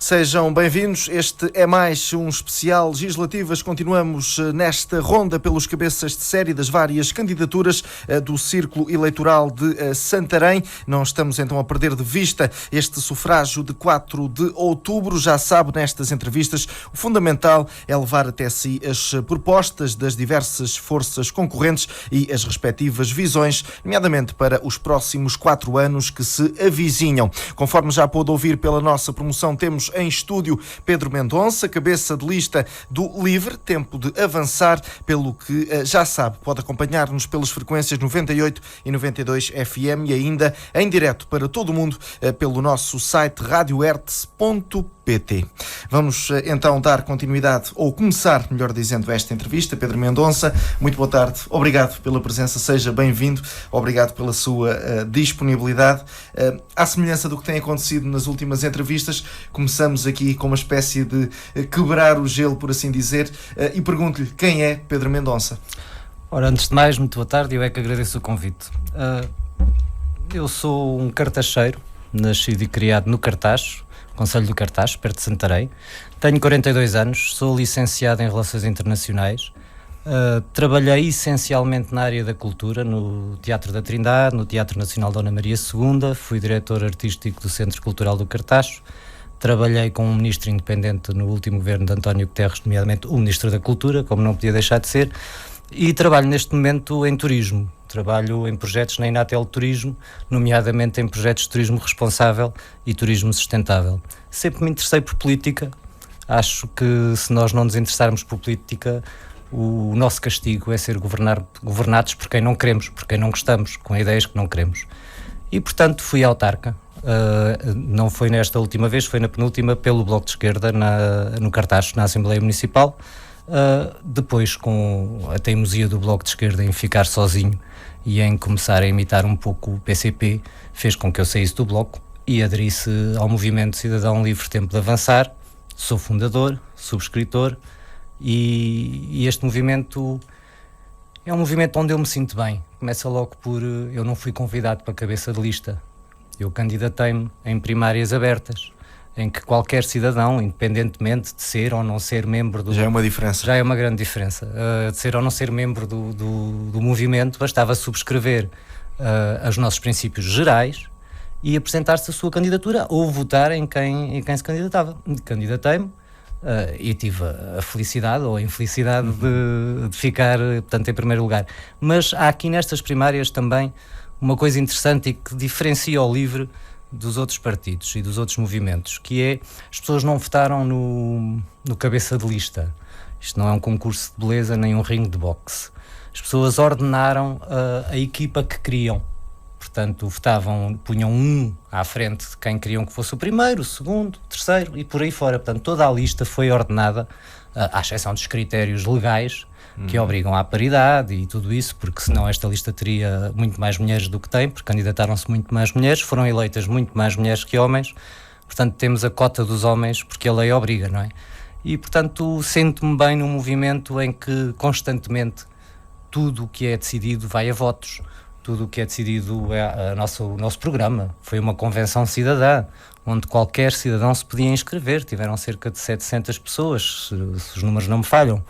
Sejam bem-vindos. Este é mais um especial Legislativas. Continuamos nesta ronda pelos cabeças de série das várias candidaturas do Círculo Eleitoral de Santarém. Não estamos então a perder de vista este sufrágio de 4 de outubro. Já sabe, nestas entrevistas, o fundamental é levar até si as propostas das diversas forças concorrentes e as respectivas visões, nomeadamente para os próximos 4 anos que se avizinham. Conforme já pôde ouvir pela nossa promoção, temos em estúdio Pedro Mendonça, cabeça de lista do LIVRE, Tempo de Avançar, pelo que já sabe, pode acompanhar-nos pelas frequências 98 e 92 FM e ainda em direto para todo o mundo pelo nosso site radioertes.pt. Vamos então dar continuidade, ou começar, melhor dizendo, esta entrevista. Pedro Mendonça, muito boa tarde, obrigado pela presença, seja bem-vindo, obrigado pela sua disponibilidade. À semelhança do que tem acontecido nas últimas entrevistas, começamos aqui com uma espécie de quebrar o gelo, por assim dizer, e pergunto-lhe quem é Pedro Mendonça. Ora, antes de mais, muito boa tarde, eu é que agradeço o convite. Eu sou um cartacheiro, nascido e criado no Cartacho, Concelho do Cartacho, perto de Santarém. Tenho 42 anos, sou licenciado em Relações Internacionais. Trabalhei essencialmente na área da cultura, no Teatro da Trindade, no Teatro Nacional Dona Maria II, fui diretor artístico do Centro Cultural do Cartacho. Trabalhei com um ministro independente no último governo de António Guterres, nomeadamente o Ministro da Cultura, como não podia deixar de ser, e trabalho neste momento em turismo. Trabalho em projetos na Inatel Turismo, nomeadamente em projetos de turismo responsável e turismo sustentável. Sempre me interessei por política. Acho que se nós não nos interessarmos por política, o nosso castigo é ser governados por quem não queremos, por quem não gostamos, com ideias que não queremos. E, portanto, fui autarca. Não foi nesta última vez, foi na penúltima, pelo Bloco de Esquerda, no Cartacho, na Assembleia Municipal. Depois, com a teimosia do Bloco de Esquerda em ficar sozinho e em começar a imitar um pouco o PCP, fez com que eu saísse do Bloco e aderisse ao Movimento Cidadão Livre Tempo de Avançar. Sou fundador, subscritor, e este movimento é um movimento onde eu me sinto bem. Começa logo por... eu não fui convidado para cabeça de lista. Eu candidatei-me em primárias abertas, em que qualquer cidadão, independentemente de ser ou não ser membro do... Já é uma diferença. Já é uma grande diferença. De ser ou não ser membro do movimento, bastava subscrever os nossos princípios gerais e apresentar-se a sua candidatura ou votar em quem se candidatava. Candidatei-me e tive a felicidade ou a infelicidade de ficar, portanto, em primeiro lugar. Mas há aqui nestas primárias também uma coisa interessante e que diferencia o LIVRE dos outros partidos e dos outros movimentos, que é, as pessoas não votaram no cabeça de lista. Isto não é um concurso de beleza nem um ringue de boxe. As pessoas ordenaram a equipa que queriam. Portanto, votavam, punham um à frente de quem queriam que fosse o primeiro, o segundo, o terceiro e por aí fora. Portanto, toda a lista foi ordenada, à exceção dos critérios legais que obrigam à paridade e tudo isso, porque senão esta lista teria muito mais mulheres do que tem, porque candidataram-se muito mais mulheres, foram eleitas muito mais mulheres que homens. Portanto, temos a cota dos homens porque a lei obriga, não é? E, portanto, sinto-me bem num movimento em que constantemente tudo o que é decidido vai a votos. Tudo o que é decidido é o nosso programa. Foi uma convenção cidadã, onde qualquer cidadão se podia inscrever. Tiveram cerca de 700 pessoas, se os números não me falham,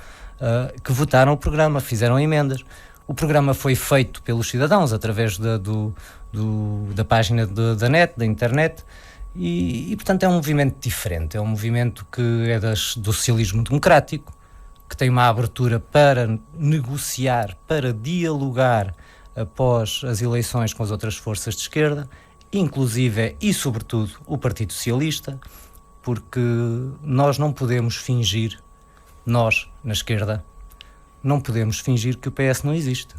que votaram o programa, fizeram emendas. O programa foi feito pelos cidadãos, através da página da net, da internet, e, portanto, é um movimento diferente. É um movimento que é do socialismo democrático, que tem uma abertura para negociar, para dialogar após as eleições com as outras forças de esquerda, inclusive e sobretudo o Partido Socialista, porque nós não podemos fingir, nós, na esquerda, não podemos fingir que o PS não existe.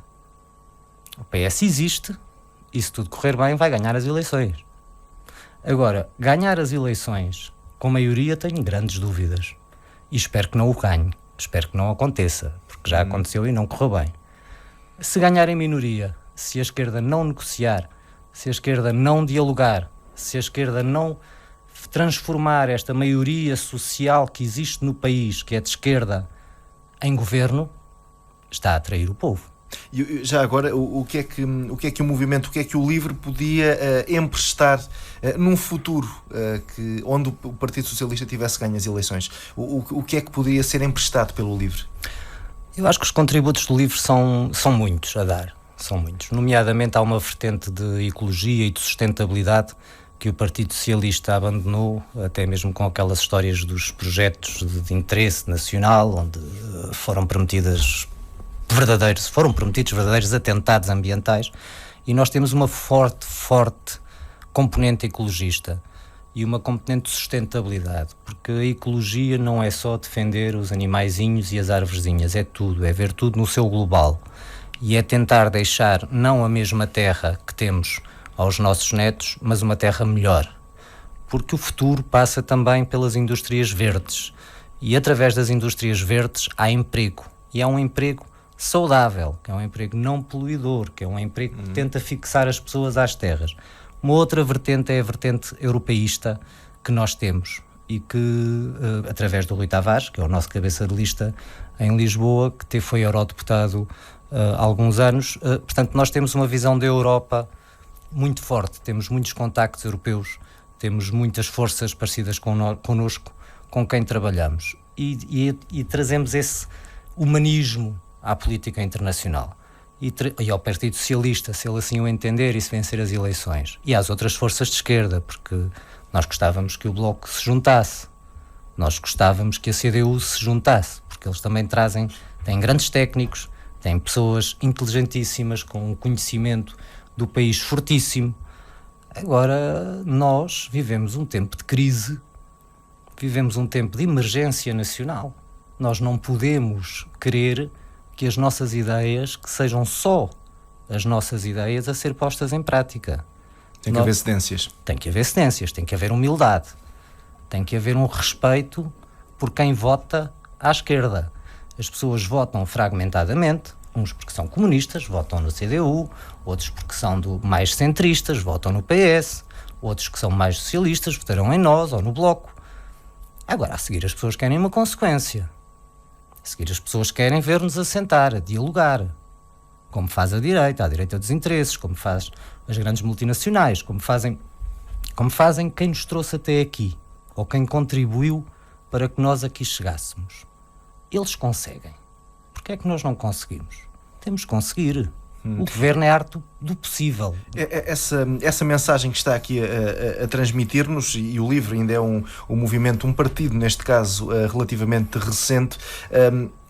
O PS existe e, se tudo correr bem, vai ganhar as eleições. Agora, ganhar as eleições com maioria tenho grandes dúvidas e espero que não o ganhe, espero que não aconteça, porque já aconteceu e não correu bem. Se ganhar em minoria, se a esquerda não negociar, se a esquerda não dialogar, se a esquerda não transformar esta maioria social que existe no país, que é de esquerda, em governo, está a trair o povo. E já agora, o que é que o movimento, o que é que o LIVRE podia emprestar num futuro onde o Partido Socialista tivesse ganho as eleições? O que é que poderia ser emprestado pelo LIVRE? Eu acho que os contributos do LIVRE são muitos a dar, são muitos. Nomeadamente há uma vertente de ecologia e de sustentabilidade que o Partido Socialista abandonou, até mesmo com aquelas histórias dos projetos de interesse nacional, onde foram prometidos verdadeiros atentados ambientais, e nós temos uma forte componente ecologista e uma componente de sustentabilidade, porque a ecologia não é só defender os animaizinhos e as arvorezinhas, é tudo, é ver tudo no seu global, e é tentar deixar não a mesma terra que temos aos nossos netos, mas uma terra melhor, porque o futuro passa também pelas indústrias verdes, e através das indústrias verdes há emprego, e é um emprego saudável, que é um emprego não poluidor, que é um emprego que tenta fixar as pessoas às terras. Uma outra vertente é a vertente europeísta que nós temos e que, através do Rui Tavares, que é o nosso cabeça de lista em Lisboa, que foi eurodeputado há alguns anos, portanto nós temos uma visão da Europa muito forte, temos muitos contactos europeus, temos muitas forças parecidas connosco, com quem trabalhamos e trazemos esse humanismo à política internacional e ao Partido Socialista, se ele assim o entender e se vencer as eleições, e às outras forças de esquerda, porque nós gostávamos que o Bloco se juntasse, nós gostávamos que a CDU se juntasse, porque eles também têm grandes técnicos, têm pessoas inteligentíssimas com um conhecimento do país fortíssimo. Agora nós vivemos um tempo de crise, vivemos um tempo de emergência nacional. Nós não podemos querer que as nossas ideias, que sejam só as nossas ideias a ser postas em prática. Tem que haver cedências. Tem que haver cedências, tem que haver humildade, tem que haver um respeito por quem vota à esquerda. As pessoas votam fragmentadamente, uns porque são comunistas, votam no CDU, outros porque são mais centristas, votam no PS, outros que são mais socialistas, votarão em nós ou no Bloco. Agora, a seguir as pessoas querem uma consequência. A seguir as pessoas querem ver-nos a sentar, a dialogar, como faz a direita dos interesses, como faz as grandes multinacionais, como fazem quem nos trouxe até aqui, ou quem contribuiu para que nós aqui chegássemos. Eles conseguem. Porquê é que nós não conseguimos? Temos que conseguir. O governo é a arte do possível. Essa mensagem que está aqui a transmitir-nos, e o LIVRE ainda é um movimento, um partido, neste caso, relativamente recente,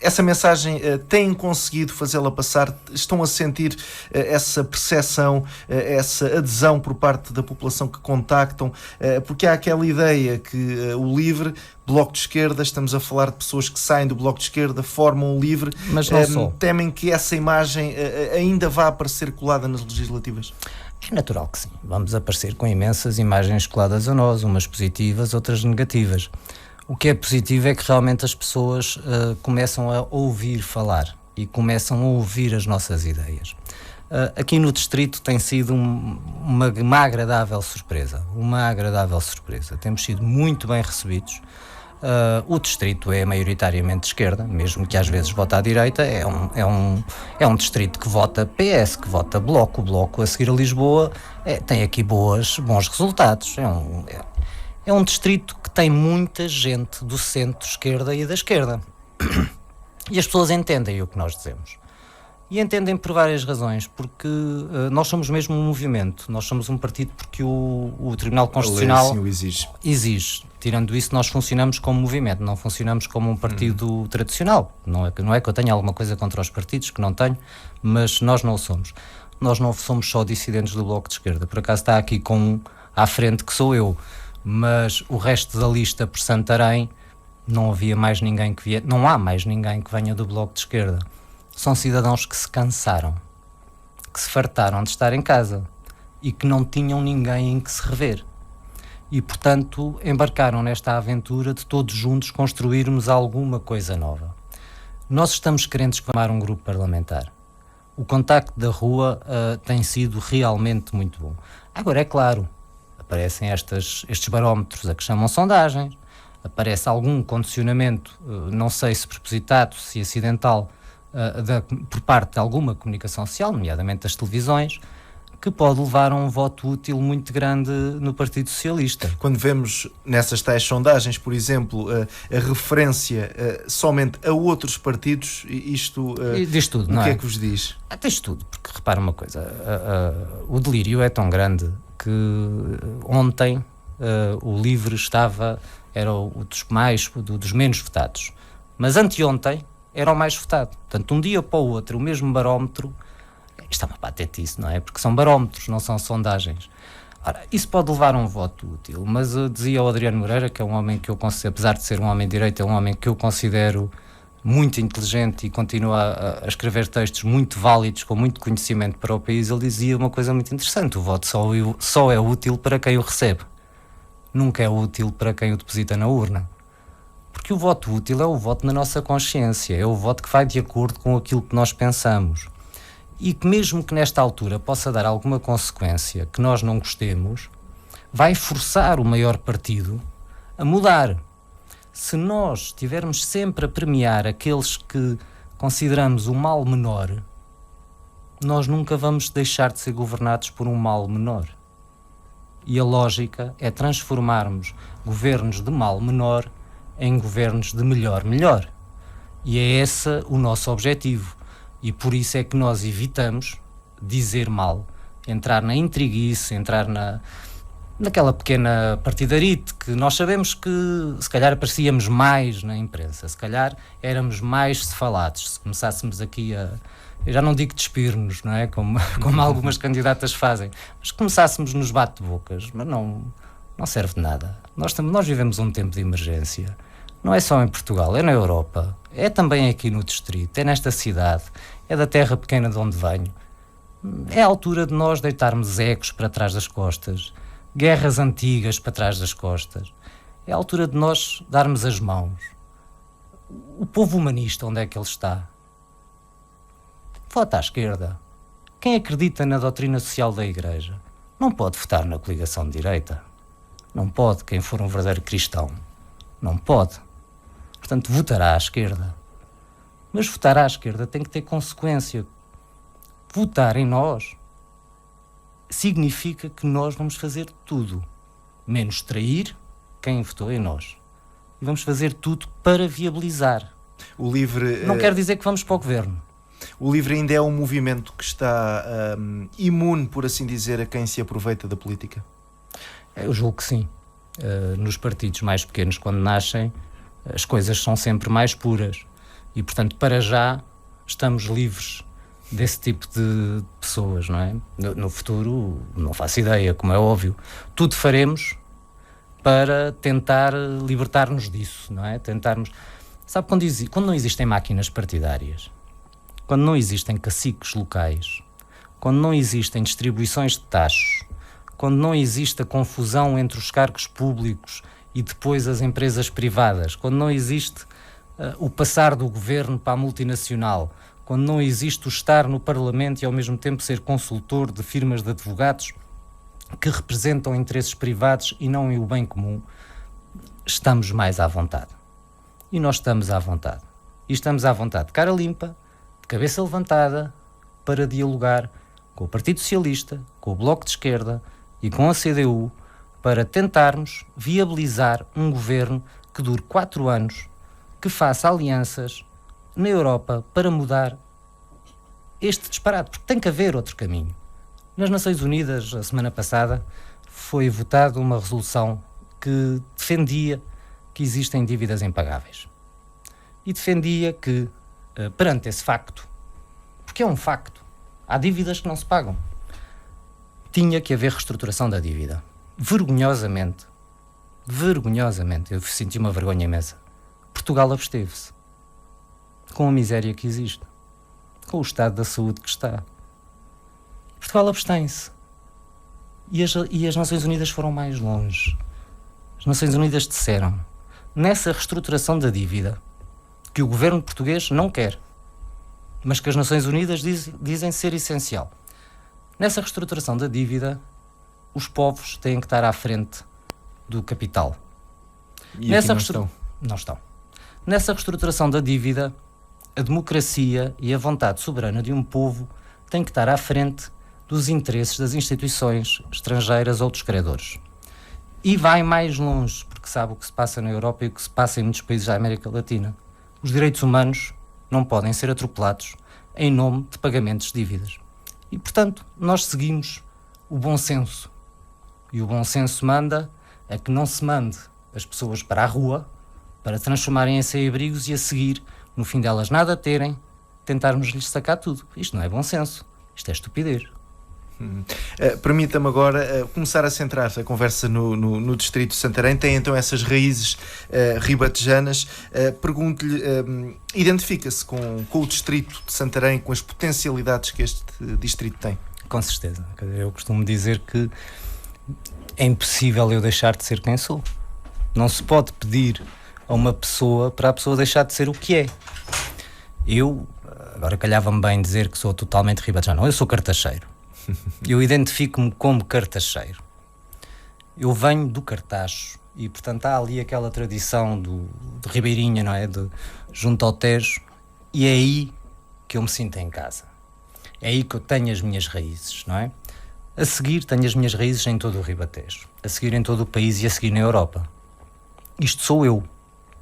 essa mensagem têm conseguido fazê-la passar? Estão a sentir essa percepção, essa adesão por parte da população que contactam? Porque há aquela ideia que o LIVRE, Bloco de Esquerda, estamos a falar de pessoas que saem do Bloco de Esquerda, formam o LIVRE, mas não só. Temem que essa imagem ainda vá aparecer colada nas legislativas? É natural que sim. Vamos aparecer com imensas imagens coladas a nós, umas positivas, outras negativas. O que é positivo é que realmente as pessoas começam a ouvir falar e começam a ouvir as nossas ideias. Aqui no distrito tem sido uma agradável surpresa, Temos sido muito bem recebidos. O distrito é maioritariamente de esquerda, mesmo que às vezes vota à direita. É um distrito que vota PS, que vota Bloco. O Bloco, a seguir a Lisboa, tem aqui bons resultados. É um distrito que tem muita gente do centro-esquerda e da esquerda. E as pessoas entendem o que nós dizemos. E entendem por várias razões, porque nós somos mesmo um movimento, nós somos um partido porque o Tribunal Constitucional assim o exige. Tirando isso, nós funcionamos como movimento, não funcionamos como um partido tradicional. Não é que eu tenha alguma coisa contra os partidos, que não tenho, mas nós não o somos. Nós não somos só dissidentes do Bloco de Esquerda. Por acaso está aqui com um à frente que sou eu, mas o resto da lista por Santarém não havia mais ninguém que viesse, não há mais ninguém que venha do Bloco de Esquerda. São cidadãos que se cansaram, que se fartaram de estar em casa e que não tinham ninguém em que se rever. E, portanto, embarcaram nesta aventura de todos juntos construirmos alguma coisa nova. Nós estamos querentes formar um grupo parlamentar. O contacto da rua tem sido realmente muito bom. Agora, é claro, aparecem estes barómetros a que chamam sondagens, aparece algum condicionamento, não sei se propositado, se acidental, por parte de alguma comunicação social, nomeadamente das televisões, que pode levar a um voto útil muito grande no Partido Socialista. Quando vemos nessas tais sondagens, por exemplo, a referência somente a outros partidos, isto diz tudo, o que é que vos diz? Diz tudo, porque repara uma coisa, o delírio é tão grande que ontem o LIVRE era dos menos votados, mas anteontem era o mais votado. Portanto, de um dia para o outro, o mesmo barómetro. Isto é uma patetice, não é? Porque são barómetros, não são sondagens. Ora, isso pode levar a um voto útil, mas dizia o Adriano Moreira, que é um homem que eu considero, apesar de ser um homem de direita, é um homem que eu considero muito inteligente e continua a escrever textos muito válidos, com muito conhecimento para o país. Ele dizia uma coisa muito interessante: o voto só é útil para quem o recebe, nunca é útil para quem o deposita na urna. Porque o voto útil é o voto na nossa consciência, é o voto que vai de acordo com aquilo que nós pensamos. E que mesmo que nesta altura possa dar alguma consequência que nós não gostemos, vai forçar o maior partido a mudar. Se nós estivermos sempre a premiar aqueles que consideramos o mal menor, nós nunca vamos deixar de ser governados por um mal menor. E a lógica é transformarmos governos de mal menor em governos de melhor. E é esse o nosso objetivo. E por isso é que nós evitamos dizer mal, entrar na intriguice, entrar naquela pequena partidarite que nós sabemos que se calhar aparecíamos mais na imprensa, se calhar éramos mais falados, se começássemos aqui eu já não digo despir-nos, não é? Como algumas candidatas fazem, mas começássemos nos bate-bocas, mas não serve de nada. Nós vivemos um tempo de emergência. Não é só em Portugal, é na Europa, é também aqui no distrito, é nesta cidade, é da terra pequena de onde venho. É a altura de nós deitarmos ecos para trás das costas, guerras antigas para trás das costas. É a altura de nós darmos as mãos. O povo humanista, onde é que ele está? Vota à esquerda. Quem acredita na doutrina social da Igreja não pode votar na coligação de direita. Não pode, quem for um verdadeiro cristão. Não pode. Portanto, votará à esquerda. Mas votar à esquerda tem que ter consequência. Votar em nós significa que nós vamos fazer tudo, menos trair quem votou em nós. E vamos fazer tudo para viabilizar. O LIVRE... Não quer dizer que vamos para o governo. O LIVRE ainda é um movimento que está imune, por assim dizer, a quem se aproveita da política? Eu julgo que sim. Nos partidos mais pequenos, quando nascem, as coisas são sempre mais puras e, portanto, para já estamos livres desse tipo de pessoas, não é? No futuro, não faço ideia, como é óbvio. Tudo faremos para tentar libertar-nos disso, não é? Sabe, quando não existem máquinas partidárias, quando não existem caciques locais, quando não existem distribuições de taxos, quando não existe a confusão entre os cargos públicos e depois as empresas privadas, quando não existe o passar do governo para a multinacional, quando não existe o estar no Parlamento e ao mesmo tempo ser consultor de firmas de advogados que representam interesses privados e não o bem comum, estamos mais à vontade. E nós estamos à vontade. E estamos à vontade de cara limpa, de cabeça levantada, para dialogar com o Partido Socialista, com o Bloco de Esquerda e com a CDU, para tentarmos viabilizar um governo que dure 4 anos, que faça alianças na Europa para mudar este disparate, porque tem que haver outro caminho. Nas Nações Unidas, a semana passada, foi votada uma resolução que defendia que existem dívidas impagáveis. E defendia que, perante esse facto, porque é um facto, há dívidas que não se pagam, tinha que haver reestruturação da dívida. Vergonhosamente, eu senti uma vergonha imensa. Portugal absteve-se. Com a miséria que existe. Com o estado da saúde que está. Portugal abstém-se. E as Nações Unidas foram mais longe. As Nações Unidas disseram, nessa reestruturação da dívida, que o governo português não quer, mas que as Nações Unidas dizem ser essencial. Nessa reestruturação da dívida, os povos têm que estar à frente do capital. E aqui não estão. Não estão. Nessa reestruturação da dívida, a democracia e a vontade soberana de um povo têm que estar à frente dos interesses das instituições estrangeiras ou dos credores. E vai mais longe, porque sabe o que se passa na Europa e o que se passa em muitos países da América Latina. Os direitos humanos não podem ser atropelados em nome de pagamentos de dívidas. E, portanto, nós seguimos o bom senso. E o bom senso manda a que não se mande as pessoas para a rua para transformarem em sem-abrigos e a seguir, no fim delas nada terem, tentarmos-lhes sacar tudo. Isto não é bom senso. Isto é estupidez. Permita-me agora começar a centrar a conversa no distrito de Santarém. Tem então essas raízes ribatejanas. Pergunto-lhe, identifica-se com o distrito de Santarém, com as potencialidades que este distrito tem? Com certeza. Eu costumo dizer que é impossível eu deixar de ser quem sou. Não se pode pedir a uma pessoa para a pessoa deixar de ser o que é. Eu, agora calhava-me bem dizer que sou totalmente ribatejano. Não, eu sou cartacheiro. Eu identifico-me como cartacheiro. Eu venho do Cartacho e, portanto, há ali aquela tradição de Ribeirinha, não é? Junto ao Tejo, e é aí que eu me sinto em casa. É aí que eu tenho as minhas raízes, não é? A seguir tenho as minhas raízes em todo o Ribatejo, a seguir em todo o país e a seguir na Europa. Isto sou eu,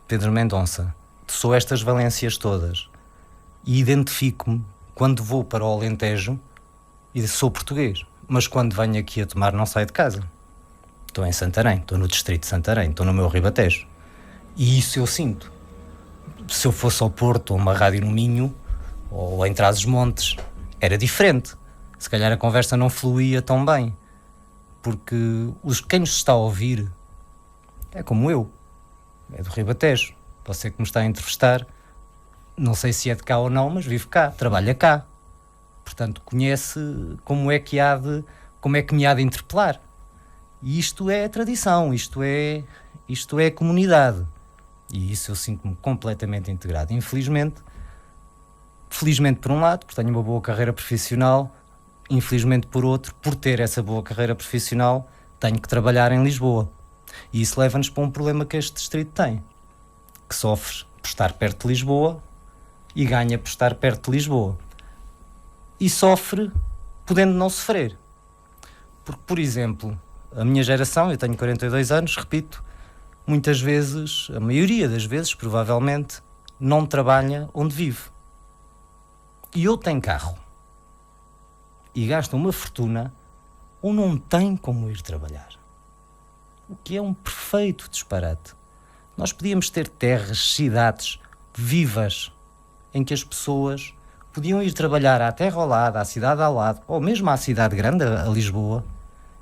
Pedro Mendonça. Sou estas valências todas. E identifico-me quando vou para o Alentejo e sou português, mas quando venho aqui a tomar não saio de casa. Estou em Santarém, estou no distrito de Santarém, estou no meu Ribatejo. E isso eu sinto. Se eu fosse ao Porto ou uma rádio no Minho ou em Trás-os-Montes, era diferente. Se calhar a conversa não fluía tão bem, porque quem nos está a ouvir é como eu, é do Ribatejo. Você que me está a entrevistar, não sei se é de cá ou não, mas vive cá, trabalha cá. Portanto, conhece como é que me há de interpelar. E isto é tradição, isto é comunidade. E isso eu sinto-me completamente integrado. Felizmente por um lado, porque tenho uma boa carreira profissional, infelizmente por outro, por ter essa boa carreira profissional, tenho que trabalhar em Lisboa. E isso leva-nos para um problema que este distrito tem, que sofre por estar perto de Lisboa e ganha por estar perto de Lisboa. E sofre podendo não sofrer. Porque, por exemplo, a minha geração, eu tenho 42 anos, repito, muitas vezes, a maioria das vezes, provavelmente, não trabalha onde vive. E eu tenho carro. E gasta uma fortuna ou não tem como ir trabalhar. O que é um perfeito disparate. Nós podíamos ter terras, cidades vivas, em que as pessoas podiam ir trabalhar à terra ao lado, à cidade ao lado, ou mesmo à cidade grande, a Lisboa,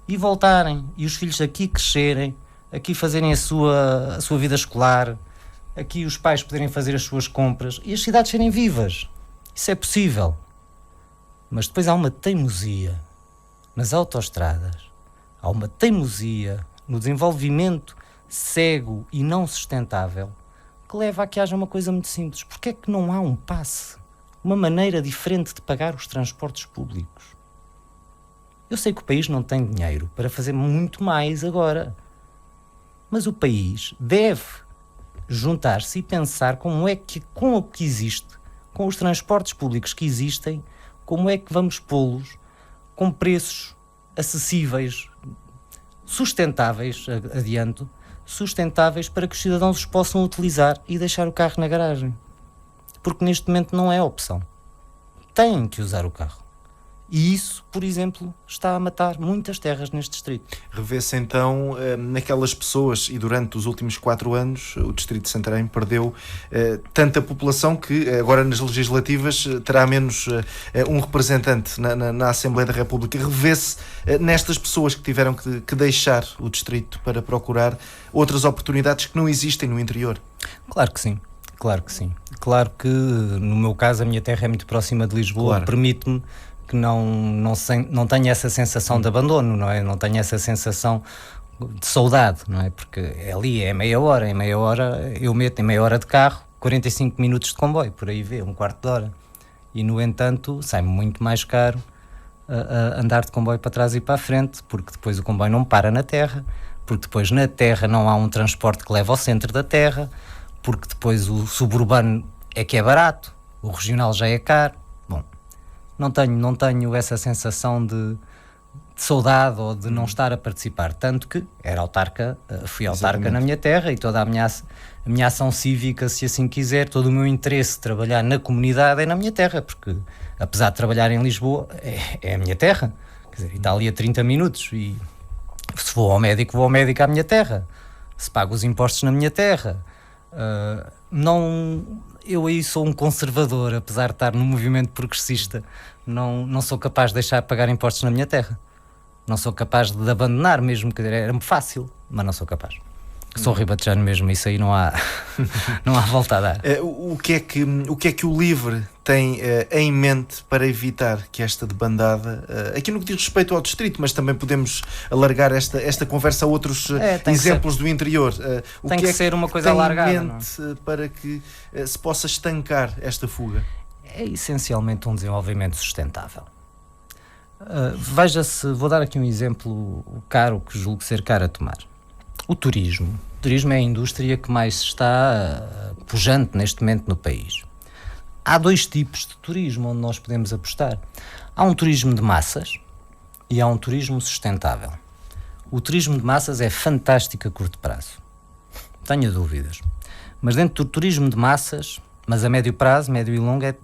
e voltarem, e os filhos aqui crescerem, aqui fazerem a sua vida escolar, aqui os pais poderem fazer as suas compras, e as cidades serem vivas. Isso é possível. Mas depois há uma teimosia nas autoestradas, há uma teimosia no desenvolvimento cego e não sustentável, que leva a que haja uma coisa muito simples. Porque é que não há um passe? Uma maneira diferente de pagar os transportes públicos? Eu sei que o país não tem dinheiro para fazer muito mais agora. Mas o país deve juntar-se e pensar como é que, com o que existe, com os transportes públicos que existem, como é que vamos pô-los com preços acessíveis, sustentáveis, adianto, sustentáveis para que os cidadãos os possam utilizar e deixar o carro na garagem. Porque neste momento não é opção. Têm que usar o carro. E isso, por exemplo, está a matar muitas terras neste distrito. Revê-se então naquelas pessoas, e durante os últimos 4 anos o distrito de Santarém perdeu tanta população que agora nas legislativas terá menos um representante na Assembleia da República. Revê-se nestas pessoas que tiveram que deixar o distrito para procurar outras oportunidades que não existem no interior. Claro que sim. Claro que sim. Claro que, no meu caso, a minha terra é muito próxima de Lisboa, claro. Permite-me que não tenha essa sensação de abandono, não é? Não tenha essa sensação de saudade, não é? Porque ali é meia hora, eu meto em meia hora de carro, 45 minutos de comboio, por aí vê, um quarto de hora. E, no entanto, sai-me muito mais caro a andar de comboio para trás e para a frente, porque depois o comboio não para na terra, porque depois na terra não há um transporte que leva ao centro da terra, porque depois o suburbano é que é barato, o regional já é caro. Bom, não tenho essa sensação de saudade ou de não estar a participar, tanto que fui autarca na minha terra, e toda a minha ação cívica, se assim quiser, todo o meu interesse de trabalhar na comunidade é na minha terra, porque apesar de trabalhar em Lisboa, é a minha terra, quer dizer, está ali a 30 minutos, e se vou ao médico à minha terra, se pago os impostos na minha terra. Eu aí sou um conservador, apesar de estar no movimento progressista, não sou capaz de deixar de pagar impostos na minha terra. Não sou capaz de abandonar mesmo, quer dizer, era-me fácil, mas não sou capaz. Sou ribatejano mesmo, isso aí não há volta a dar. O que é que o LIVRE tem em mente para evitar que esta debandada, aqui no que diz respeito ao distrito, mas também podemos alargar esta conversa a outros exemplos do interior. Tem que ser uma coisa alargada, em mente para que se possa estancar esta fuga? É essencialmente um desenvolvimento sustentável. Veja-se, vou dar aqui um exemplo caro, que julgo ser caro a tomar. O turismo. O turismo é a indústria que mais está pujante neste momento no país. Há dois tipos de turismo onde nós podemos apostar. Há um turismo de massas e há um turismo sustentável. O turismo de massas é fantástico a curto prazo. Tenho dúvidas. Mas dentro do turismo de massas, mas a médio prazo, médio e longo, é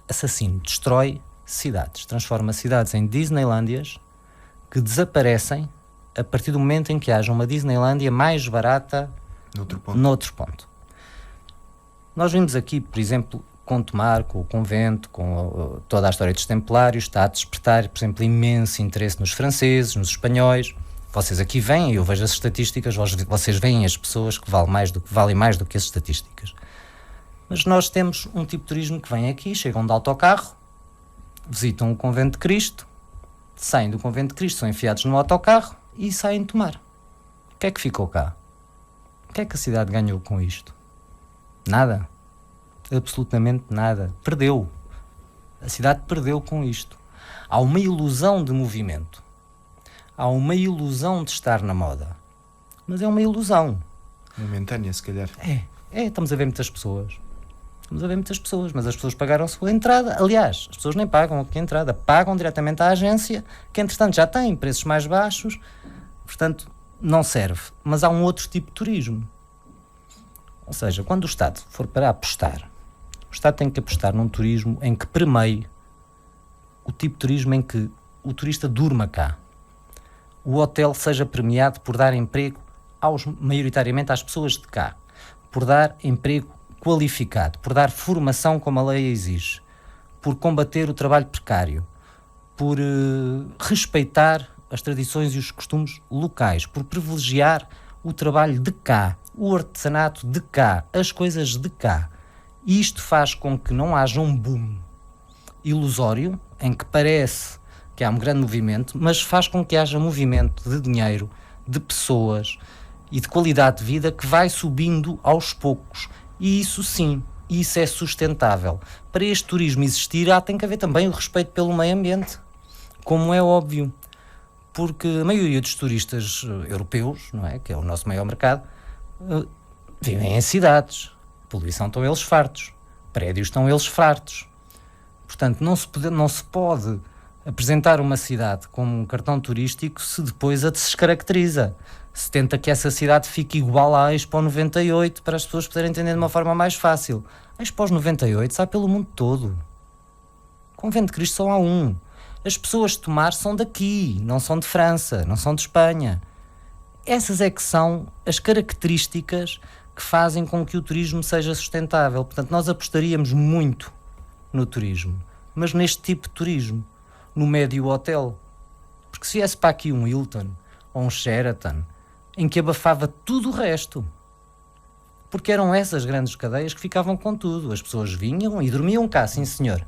assassino. Destrói cidades. Transforma cidades em Disneylândias que desaparecem a partir do momento em que haja uma Disneylândia mais barata noutro ponto. Nós vimos aqui, por exemplo, com Tomar, com o convento, com toda a história dos templários, está a despertar, por exemplo, imenso interesse nos franceses, nos espanhóis. Vocês aqui vêm, eu vejo as estatísticas, vocês veem as pessoas que valem mais do que as estatísticas. Mas nós temos um tipo de turismo que vem aqui, chegam de autocarro, visitam o convento de Cristo, saem do convento de Cristo, são enfiados no autocarro e saem de Tomar. O que é que ficou cá? O que é que a cidade ganhou com isto? Nada. Absolutamente nada. Perdeu. A cidade perdeu com isto. Há uma ilusão de movimento. Há uma ilusão de estar na moda. Mas é uma ilusão. Momentânea, se calhar. Estamos a ver muitas pessoas. Mas as pessoas pagaram a sua entrada. Aliás, as pessoas nem pagam aqui a entrada, pagam diretamente à agência, que entretanto já tem preços mais baixos, portanto não serve. Mas há um outro tipo de turismo. Ou seja, quando o Estado for para apostar, o Estado tem que apostar num turismo em que permeie o tipo de turismo em que o turista durma cá. O hotel seja premiado por dar emprego maioritariamente às pessoas de cá, por dar emprego qualificado, por dar formação como a lei exige, por combater o trabalho precário, por respeitar as tradições e os costumes locais, por privilegiar o trabalho de cá, o artesanato de cá, as coisas de cá. E isto faz com que não haja um boom ilusório, em que parece que há um grande movimento, mas faz com que haja movimento de dinheiro, de pessoas e de qualidade de vida que vai subindo aos poucos. E isso sim, isso é sustentável. Para este turismo existir, tem que haver também o respeito pelo meio ambiente, como é óbvio. Porque a maioria dos turistas europeus, não é, que é o nosso maior mercado, vivem em cidades. Poluição estão eles fartos. Prédios estão eles fartos. Portanto, não se pode apresentar uma cidade como um cartão turístico se depois a descaracteriza. Se tenta que essa cidade fique igual à Expo 98 para as pessoas poderem entender de uma forma mais fácil. A Expo 98 sai pelo mundo todo. Convento de Cristo só há um. As pessoas de Tomar são daqui, não são de França, não são de Espanha. Essas é que são as características que fazem com que o turismo seja sustentável. Portanto, nós apostaríamos muito no turismo, mas neste tipo de turismo, no médio hotel. Porque se viesse para aqui um Hilton ou um Sheraton, em que abafava tudo o resto. Porque eram essas grandes cadeias que ficavam com tudo. As pessoas vinham e dormiam cá, sim senhor.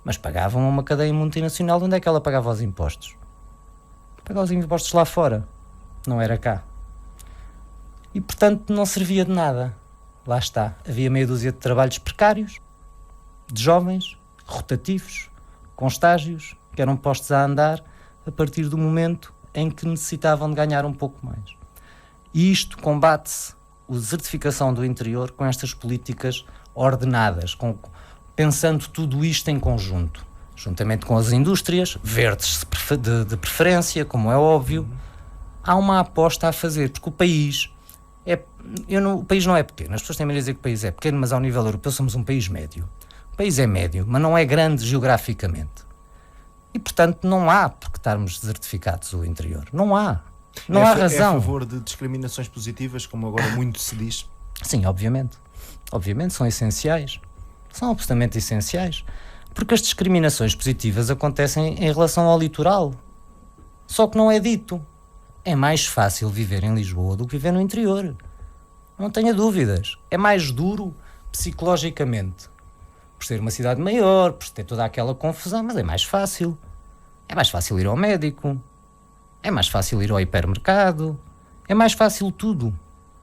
Mas pagavam a uma cadeia multinacional. Onde é que ela pagava os impostos? Pagava os impostos lá fora. Não era cá. E, portanto, não servia de nada. Lá está. Havia meia dúzia de trabalhos precários, de jovens, rotativos, com estágios, que eram postos a andar a partir do momento em que necessitavam de ganhar um pouco mais. E isto combate-se, a desertificação do interior, com estas políticas ordenadas, com pensando tudo isto em conjunto, juntamente com as indústrias, verdes de preferência, como é óbvio, há uma aposta a fazer, porque o país o país não é pequeno. As pessoas têm a dizer que o país é pequeno, mas ao nível europeu somos um país médio. O país é médio, mas não é grande geograficamente. E, portanto, não há por que estarmos desertificados o interior. Não há. Não há razão. É a favor de discriminações positivas, como agora muito se diz? Sim, obviamente. Obviamente, são essenciais. São absolutamente essenciais. Porque as discriminações positivas acontecem em relação ao litoral. Só que não é dito. É mais fácil viver em Lisboa do que viver no interior. Não tenha dúvidas. É mais duro psicologicamente. Por ser uma cidade maior, por ter toda aquela confusão, mas é mais fácil. É mais fácil ir ao médico. É mais fácil ir ao hipermercado. É mais fácil tudo.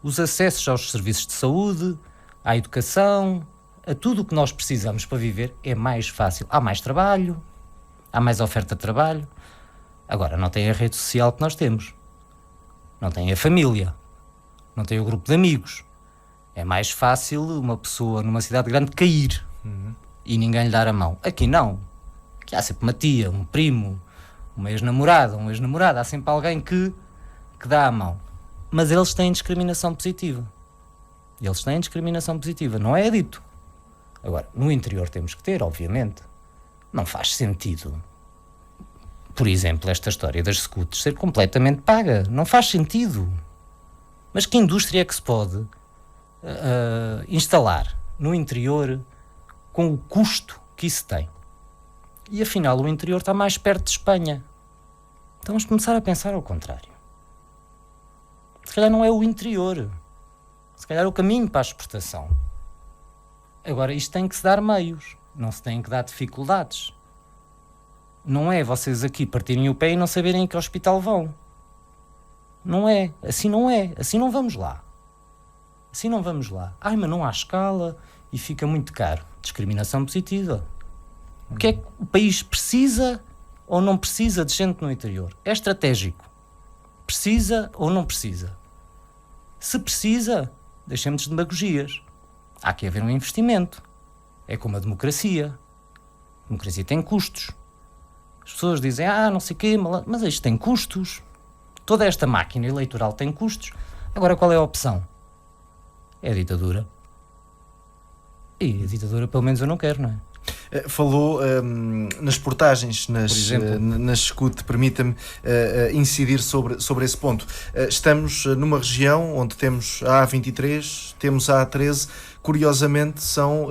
Os acessos aos serviços de saúde, à educação, a tudo o que nós precisamos para viver é mais fácil. Há mais trabalho, há mais oferta de trabalho. Agora, não tem a rede social que nós temos. Não tem a família. Não tem o grupo de amigos. É mais fácil uma pessoa numa cidade grande cair e ninguém lhe dar a mão. Aqui não. Aqui há sempre uma tia, um primo, uma ex-namorada, um ex-namorado. Há sempre alguém que dá a mão. Mas eles têm discriminação positiva. Eles têm discriminação positiva. Não é dito. Agora, no interior temos que ter, obviamente. Não faz sentido. Por exemplo, esta história das scouts ser completamente paga. Não faz sentido. Mas que indústria é que se pode instalar no interior com o custo que isso tem? E afinal o interior está mais perto de Espanha. Então vamos começar a pensar ao contrário. Se calhar não é o interior. Se calhar é o caminho para a exportação. Agora isto tem que se dar meios. Não se tem que dar dificuldades. Não é vocês aqui partirem o pé e não saberem em que hospital vão. Não é. Assim não é. Assim não vamos lá. Assim não vamos lá. Ai, mas não há escala e fica muito caro. Discriminação positiva. O que é que o país precisa ou não precisa de gente no interior? É estratégico. Precisa ou não precisa? Se precisa, deixemos de demagogias. Há que haver um investimento. É como a democracia. A democracia tem custos. As pessoas dizem, não sei o quê, mas isto tem custos. Toda esta máquina eleitoral tem custos. Agora qual é a opção? É a ditadura. E a ditadura pelo menos eu não quero, não é? Falou nas portagens, nas SCUT, permita-me incidir sobre esse ponto. Estamos numa região onde temos a A23, temos a A13, curiosamente são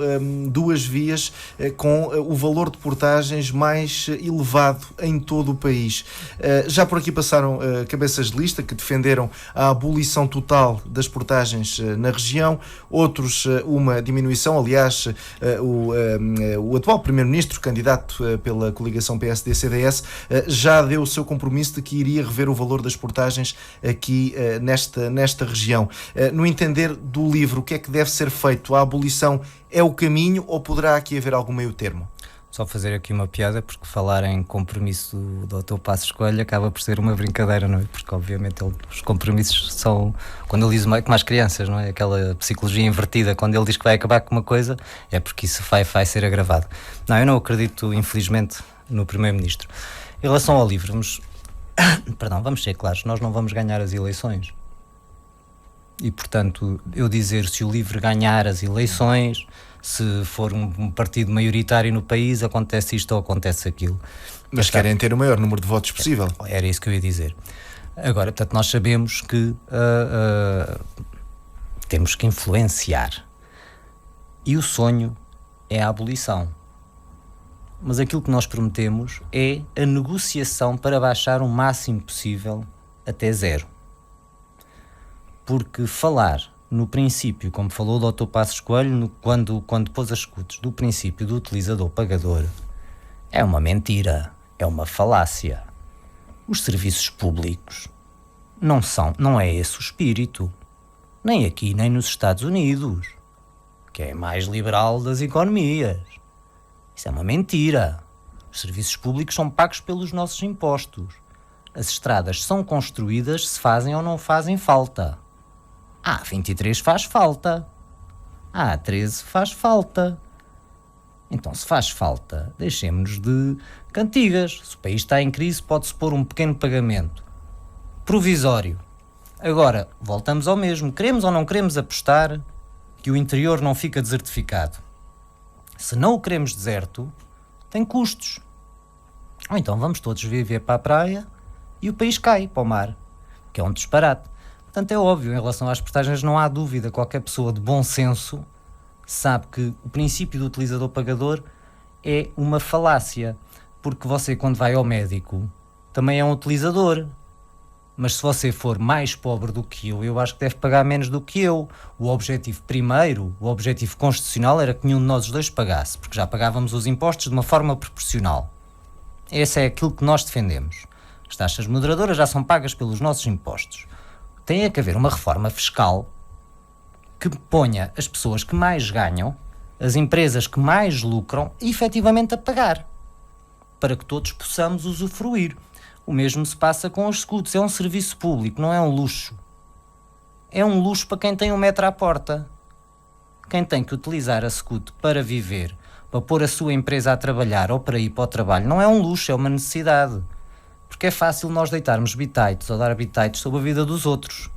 duas vias com o valor de portagens mais elevado em todo o país. Já por aqui passaram cabeças de lista que defenderam a abolição total das portagens na região, outros uma diminuição. Aliás, o atual Primeiro-Ministro, candidato pela coligação PSD-CDS, já deu o seu compromisso de que iria rever o valor das portagens aqui nesta região. No entender do livro, o que é que deve ser feito? A abolição é o caminho ou poderá aqui haver algum meio termo? Só fazer aqui uma piada, porque falar em compromisso do Dr. Passos Coelho acaba por ser uma brincadeira, não é? Porque obviamente os compromissos são, quando ele diz como as crianças, não é? Aquela psicologia invertida, quando ele diz que vai acabar com uma coisa, é porque isso vai ser agravado. Não, eu não acredito, infelizmente, no Primeiro-Ministro. Em relação ao livro, vamos ser claros, nós não vamos ganhar as eleições. E, portanto, eu dizer se o LIVRE ganhar as eleições, se for um partido maioritário no país, acontece isto ou acontece aquilo. Mas querem ter o maior número de votos possível. Era isso que eu ia dizer. Agora, portanto, nós sabemos que temos que influenciar. E o sonho é a abolição. Mas aquilo que nós prometemos é a negociação para baixar o máximo possível até zero. Porque falar no princípio, como falou o Dr. Passos Coelho, quando pôs as escutas do princípio do utilizador-pagador, é uma mentira, é uma falácia. Os serviços públicos não é esse o espírito, nem aqui nem nos Estados Unidos, que é mais liberal das economias. Isso é uma mentira. Os serviços públicos são pagos pelos nossos impostos. As estradas são construídas se fazem ou não fazem falta. A 23 faz falta. A 13 faz falta. Então, se faz falta, deixemos-nos de cantigas. Se o país está em crise, pode-se pôr um pequeno pagamento provisório. Agora, voltamos ao mesmo. Queremos ou não queremos apostar que o interior não fica desertificado? Se não o queremos deserto, tem custos. Ou então vamos todos viver para a praia e o país cai para o mar, que é um disparate. Portanto, é óbvio, em relação às portagens não há dúvida. Qualquer pessoa de bom senso sabe que o princípio do utilizador-pagador é uma falácia, porque você, quando vai ao médico, também é um utilizador. Mas se você for mais pobre do que eu acho que deve pagar menos do que eu. O objetivo primeiro, o objetivo constitucional era que nenhum de nós os dois pagasse, porque já pagávamos os impostos de uma forma proporcional. Esse é aquilo que nós defendemos. As taxas moderadoras já são pagas pelos nossos impostos. Tem que haver uma reforma fiscal que ponha as pessoas que mais ganham, as empresas que mais lucram, efetivamente a pagar, para que todos possamos usufruir. O mesmo se passa com os escudos. É um serviço público, não é um luxo. É um luxo para quem tem um metro à porta. Quem tem que utilizar a SCUT para viver, para pôr a sua empresa a trabalhar ou para ir para o trabalho, não é um luxo, é uma necessidade. Porque é fácil nós deitarmos bitites ou dar bitites sobre a vida dos outros.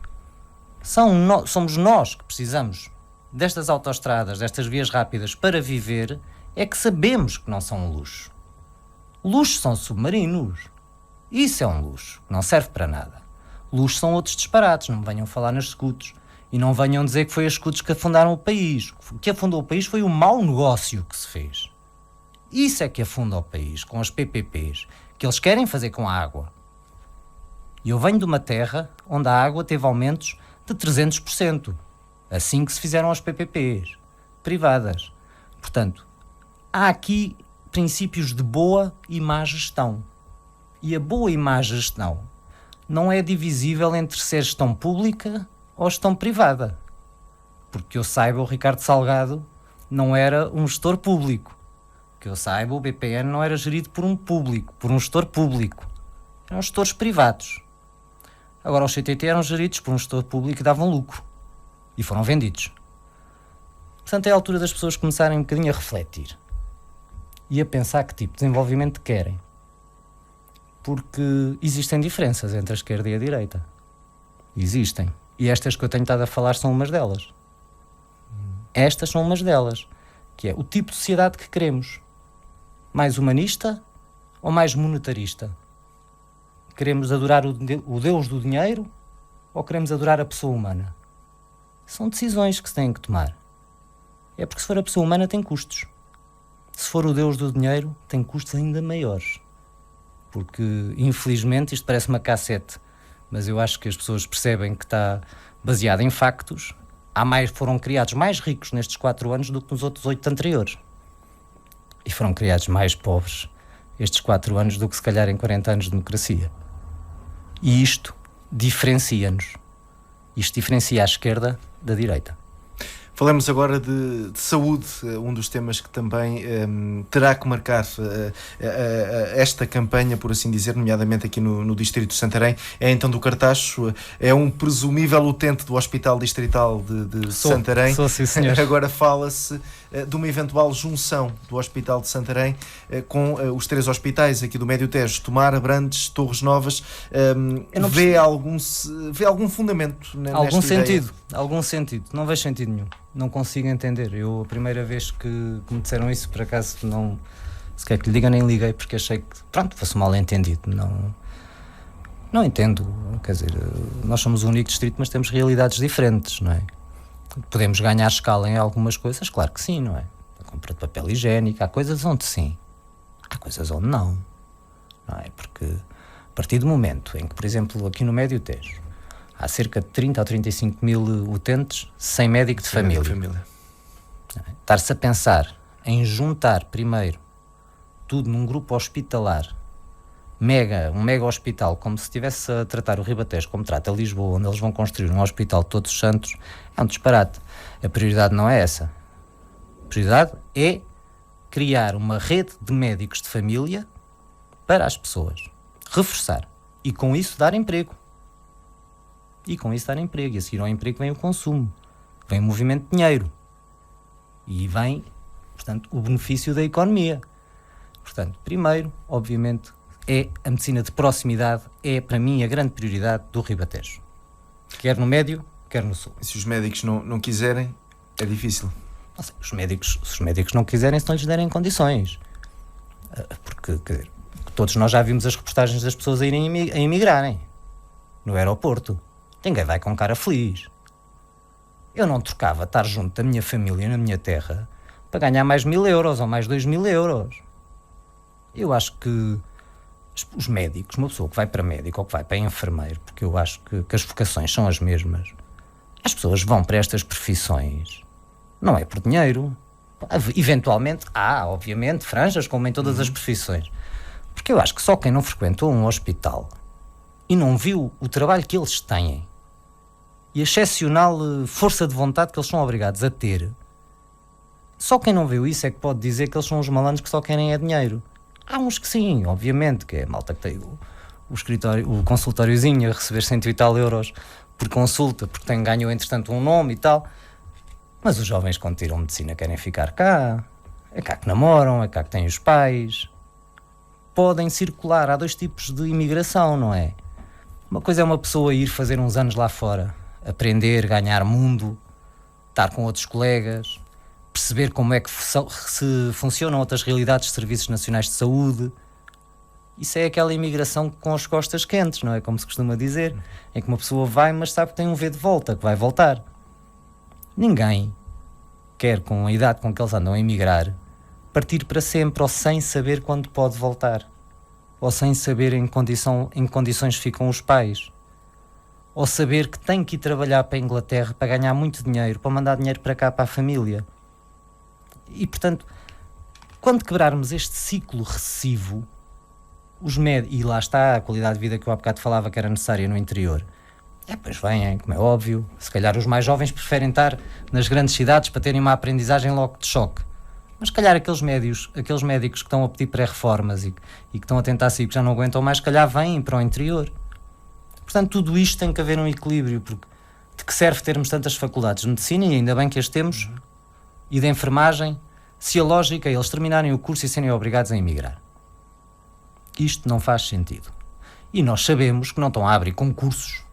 Somos nós que precisamos destas autoestradas, destas vias rápidas para viver, é que sabemos que não são um luxo. Luxo são submarinos. Isso é um luxo, não serve para nada. Luxo são outros disparates, não me venham falar nas SCUTs. E não venham dizer que foi as SCUTs que afundaram o país. O que afundou o país foi o mau negócio que se fez. Isso é que afunda o país, com as PPPs, que eles querem fazer com a água. E eu venho de uma terra onde a água teve aumentos de 300%, assim que se fizeram as PPPs privadas. Portanto, há aqui princípios de boa e má gestão. E a boa e má gestão não é divisível entre ser gestão pública ou gestão privada. Porque eu saiba, o Ricardo Salgado não era um gestor público. Que eu saiba, o BPN não era gerido por um público, por um gestor público. Eram gestores privados. Agora, os CTT eram geridos por um gestor público e davam lucro. E foram vendidos. Portanto, é a altura das pessoas começarem um bocadinho a refletir. E a pensar que tipo de desenvolvimento querem. Porque existem diferenças entre a esquerda e a direita. Existem. E estas que eu tenho estado a falar são umas delas. Estas são umas delas. Que é o tipo de sociedade que queremos. Mais humanista ou mais monetarista? Queremos adorar o Deus do dinheiro ou queremos adorar a pessoa humana? São decisões que se têm que tomar. É porque se for a pessoa humana tem custos. Se for o Deus do dinheiro tem custos ainda maiores. Porque, infelizmente, isto parece uma cassete, mas eu acho que as pessoas percebem que está baseado em factos. Foram criados mais ricos nestes 4 anos do que nos outros 8 anteriores. E foram criados mais pobres estes 4 anos do que se calhar em 40 anos de democracia. E isto diferencia-nos. Isto diferencia a esquerda da direita. Falamos agora de saúde, um dos temas que também terá que marcar esta campanha, por assim dizer, nomeadamente aqui no Distrito de Santarém. É então do Cartacho, é um presumível utente do Hospital Distrital de Santarém. Sim, senhor. Agora fala-se de uma eventual junção do Hospital de Santarém com os 3 hospitais aqui do Médio Tejo, Tomar, Abrantes, Torres Novas. Vê algum fundamento nesta ideia? Algum sentido. Não vejo sentido nenhum. Não consigo entender. Eu, a primeira vez que me disseram isso, por acaso, não... Se quer que lhe diga, nem liguei, porque achei que, fosse mal entendido. Não entendo. Quer dizer, nós somos o único distrito, mas temos realidades diferentes, não é? Podemos ganhar escala em algumas coisas? Claro que sim, não é? A compra de papel higiênico, há coisas onde sim. Há coisas onde não. Não é? Porque, a partir do momento em que, por exemplo, aqui no Médio Tejo, há cerca de 30 ou 35 mil utentes sem médico de família. Estar-se a pensar em juntar primeiro tudo num grupo hospitalar, um mega hospital, como se estivesse a tratar o Ribatejo como trata Lisboa, onde eles vão construir um hospital de Todos os Santos, é um disparate. A prioridade não é essa. A prioridade é criar uma rede de médicos de família para as pessoas. Reforçar. E com isso dar emprego. E a seguir ao emprego vem o consumo, vem o movimento de dinheiro e vem Portanto, o benefício da economia. Portanto, primeiro, obviamente, é a medicina de proximidade, é para mim a grande prioridade do Ribatejo. Quer no médio, quer no sul. E se os médicos não quiserem, é difícil. Não sei, se os médicos não quiserem, se não lhes derem condições. Porque, quer dizer, todos nós já vimos as reportagens das pessoas a irem a emigrarem no aeroporto. Ninguém vai com cara feliz. Eu não trocava estar junto da minha família na minha terra para ganhar mais 1.000 euros ou mais 2.000 euros. Eu acho que os médicos, uma pessoa que vai para médico ou que vai para enfermeiro, porque eu acho que as vocações são as mesmas, as pessoas vão para estas profissões, não é por dinheiro. Eventualmente há, obviamente, franjas, como em todas as profissões. Porque eu acho que só quem não frequentou um hospital e não viu o trabalho que eles têm e a excepcional força de vontade que eles são obrigados a ter, só quem não viu isso é que pode dizer que eles são os malandros que só querem é dinheiro. Há uns que sim, obviamente, que é a malta que tem o consultóriozinho a receber 100 e tal euros por consulta, porque ganham entretanto um nome e tal. Mas os jovens, quando tiram medicina, querem ficar cá. É cá que namoram, é cá que têm os pais. Podem circular. Há dois tipos de imigração, não é? Uma coisa é uma pessoa ir fazer uns anos lá fora, aprender, ganhar mundo, estar com outros colegas, perceber como é que se funcionam outras realidades de serviços nacionais de saúde. Isso é aquela imigração com as costas quentes, não é? Como se costuma dizer. É que uma pessoa vai, mas sabe que tem um V de volta, que vai voltar. Ninguém quer, com a idade com que eles andam a emigrar, partir para sempre ou sem saber quando pode voltar. Ou sem saber em condições ficam os pais. Ou saber que tem que ir trabalhar para a Inglaterra para ganhar muito dinheiro, para mandar dinheiro para cá, para a família. E, portanto, quando quebrarmos este ciclo recessivo, e lá está a qualidade de vida que eu há bocado falava que era necessária no interior. Pois vêm, como é óbvio. Se calhar os mais jovens preferem estar nas grandes cidades para terem uma aprendizagem logo de choque. Mas se calhar aqueles médicos que estão a pedir pré-reformas e que estão a tentar sair, que já não aguentam mais, se calhar vêm para o interior. Portanto, tudo isto tem que haver um equilíbrio, porque de que serve termos tantas faculdades de medicina, e ainda bem que as temos, e de enfermagem, se a lógica é eles terminarem o curso e serem obrigados a emigrar. Isto não faz sentido. E nós sabemos que não estão a abrir concursos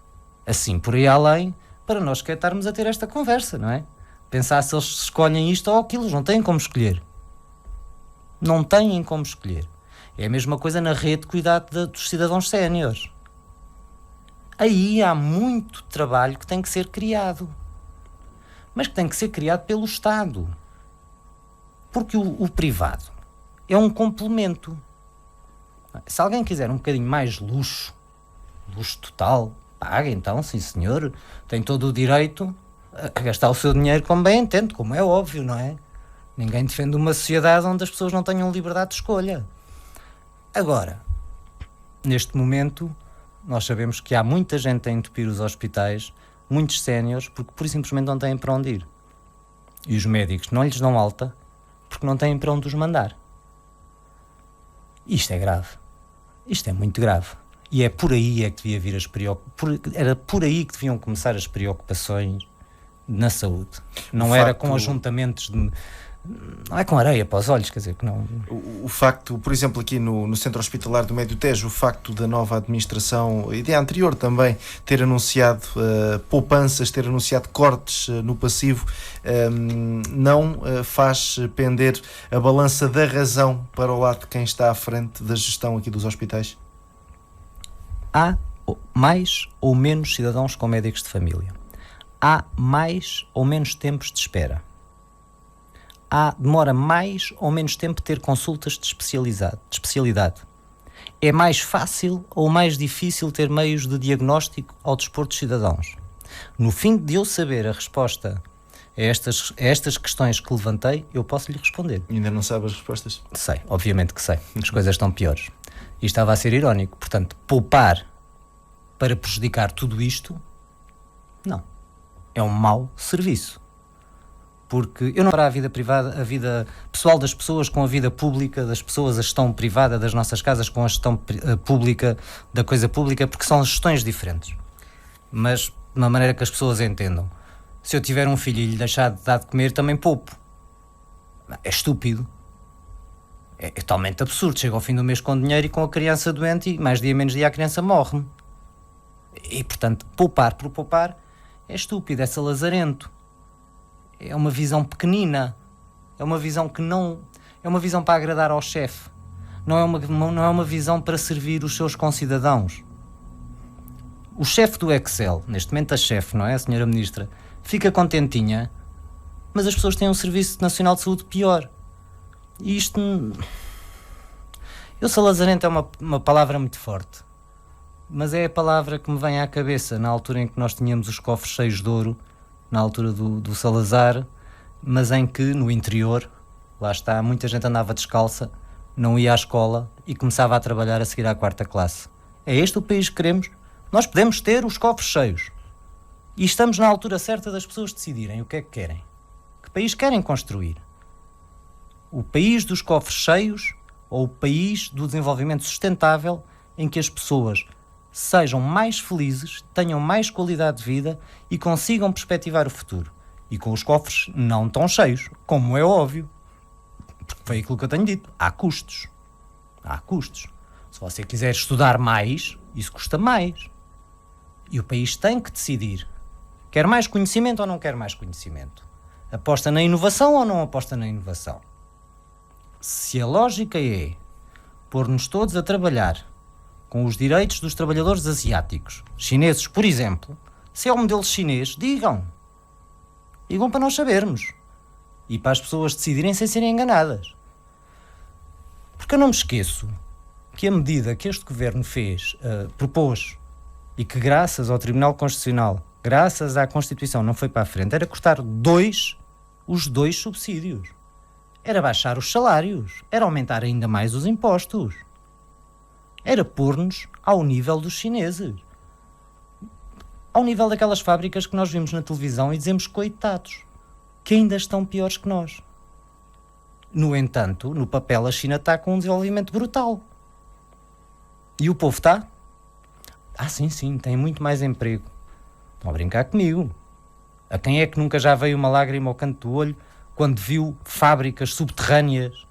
assim por aí além, para nós que estarmos a ter esta conversa, não é? Pensar se eles escolhem isto ou aquilo, não têm como escolher. Não têm como escolher. É a mesma coisa na rede de cuidado dos cidadãos séniores. Aí há muito trabalho que tem que ser criado. Mas que tem que ser criado pelo Estado. Porque o privado é um complemento. Se alguém quiser um bocadinho mais luxo total, paga então, sim senhor, tem todo o direito a gastar o seu dinheiro como bem entende, como é óbvio, não é? Ninguém defende uma sociedade onde as pessoas não tenham liberdade de escolha. Agora, neste momento, nós sabemos que há muita gente a entupir os hospitais, muitos séniores, porque por simplesmente não têm para onde ir. E os médicos não lhes dão alta porque não têm para onde os mandar. Isto é grave. Isto é muito grave. E é por aí que devia vir era por aí que deviam começar as preocupações na saúde. Não era com ajuntamentos de... Não é com areia para os olhos, quer dizer, que não... O facto, por exemplo, aqui no Centro Hospitalar do Médio Tejo, o facto da nova administração, e da anterior também, ter anunciado poupanças, ter anunciado cortes no passivo, não faz pender a balança da razão para o lado de quem está à frente da gestão aqui dos hospitais? Há mais ou menos cidadãos com médicos de família. Há mais ou menos tempos de espera. Demora mais ou menos tempo ter consultas de especialidade. É mais fácil ou mais difícil ter meios de diagnóstico ao dispor dos cidadãos? No fim de eu saber a resposta a estas questões que levantei, eu posso lhe responder. Ainda não sabe as respostas? Sei, obviamente que sei. As coisas estão piores. E estava a ser irónico. Portanto, poupar para prejudicar tudo isto, não. É um mau serviço. Porque eu não para a vida privada, a vida pessoal das pessoas com a vida pública, das pessoas, a gestão privada das nossas casas com a gestão pública, da coisa pública, porque são gestões diferentes. Mas, de uma maneira que as pessoas entendam. Se eu tiver um filho e lhe deixar de dar de comer, também poupo. É estúpido. É totalmente absurdo. Chega ao fim do mês com dinheiro e com a criança doente e mais dia menos dia a criança morre. E, portanto, poupar por poupar é estúpido, é salazarento. É uma visão pequenina. É uma visão que não... É uma visão para agradar ao chefe. Não é uma visão para servir os seus concidadãos. O chefe do Excel, neste momento a chefe, não é, a senhora ministra, fica contentinha, mas as pessoas têm um Serviço Nacional de Saúde pior. E isto... Eu, salazarento é uma palavra muito forte, mas é a palavra que me vem à cabeça na altura em que nós tínhamos os cofres cheios de ouro, na altura do Salazar, mas em que, no interior, lá está, muita gente andava descalça, não ia à escola e começava a trabalhar a seguir à 4ª classe. É este o país que queremos? Nós podemos ter os cofres cheios. E estamos na altura certa das pessoas decidirem o que é que querem. Que país querem construir? O país dos cofres cheios ou o país do desenvolvimento sustentável em que as pessoas sejam mais felizes, tenham mais qualidade de vida e consigam perspectivar o futuro? E com os cofres não tão cheios, como é óbvio. Porque foi aquilo que eu tenho dito. Há custos. Há custos. Se você quiser estudar mais, isso custa mais. E o país tem que decidir. Quer mais conhecimento ou não quer mais conhecimento? Aposta na inovação ou não aposta na inovação? Se a lógica é pôr-nos todos a trabalhar com os direitos dos trabalhadores asiáticos, chineses, por exemplo, se é o modelo chinês, digam. Digam para nós sabermos. E para as pessoas decidirem sem serem enganadas. Porque eu não me esqueço que a medida que este governo propôs, e que graças ao Tribunal Constitucional, graças à Constituição não foi para a frente, era cortar os dois subsídios. Era baixar os salários, era aumentar ainda mais os impostos. Era pôr-nos ao nível dos chineses. Ao nível daquelas fábricas que nós vimos na televisão e dizemos coitados, que ainda estão piores que nós. No entanto, no papel a China está com um desenvolvimento brutal. E o povo está? Sim, tem muito mais emprego. Estão a brincar comigo. A quem é que nunca já veio uma lágrima ao canto do olho quando viu fábricas subterrâneas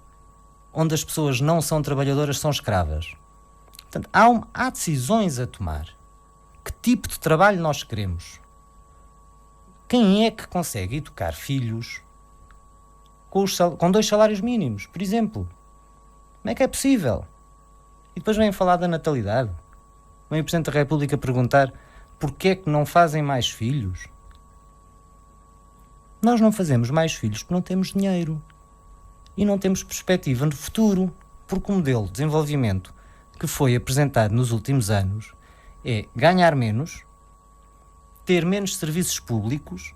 onde as pessoas não são trabalhadoras, são escravas? Portanto, há decisões a tomar. Que tipo de trabalho nós queremos? Quem é que consegue educar filhos com 2 salários mínimos, por exemplo? Como é que é possível? E depois vêm falar da natalidade. Vem o Presidente da República perguntar porquê é que não fazem mais filhos. Nós não fazemos mais filhos porque não temos dinheiro. E não temos perspectiva no futuro. Porque o modelo de desenvolvimento que foi apresentado nos últimos anos é ganhar menos, ter menos serviços públicos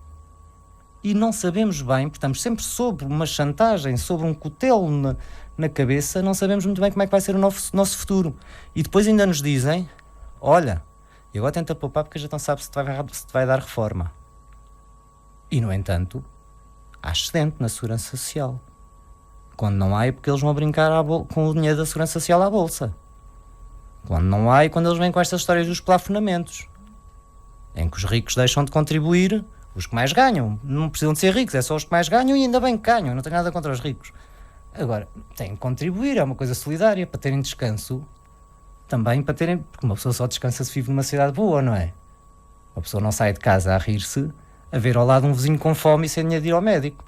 e não sabemos bem, porque estamos sempre sob uma chantagem, sobre um cutelo na cabeça, não sabemos muito bem como é que vai ser o nosso futuro. E depois ainda nos dizem, olha, e agora tenta poupar porque a gente não sabe se te vai dar reforma. E, no entanto, há excedente na Segurança Social. Quando não há é porque eles vão brincar com o dinheiro da Segurança Social à bolsa. Quando não há é quando eles vêm com estas histórias dos plafonamentos, em que os ricos deixam de contribuir, os que mais ganham. Não precisam de ser ricos, é só os que mais ganham e ainda bem que ganham, não tenho nada contra os ricos. Agora, têm que contribuir, é uma coisa solidária, para terem descanso, também para terem... Porque uma pessoa só descansa se vive numa cidade boa, não é? Uma pessoa não sai de casa a rir-se, a ver ao lado um vizinho com fome e sem dinheiro de ir ao médico.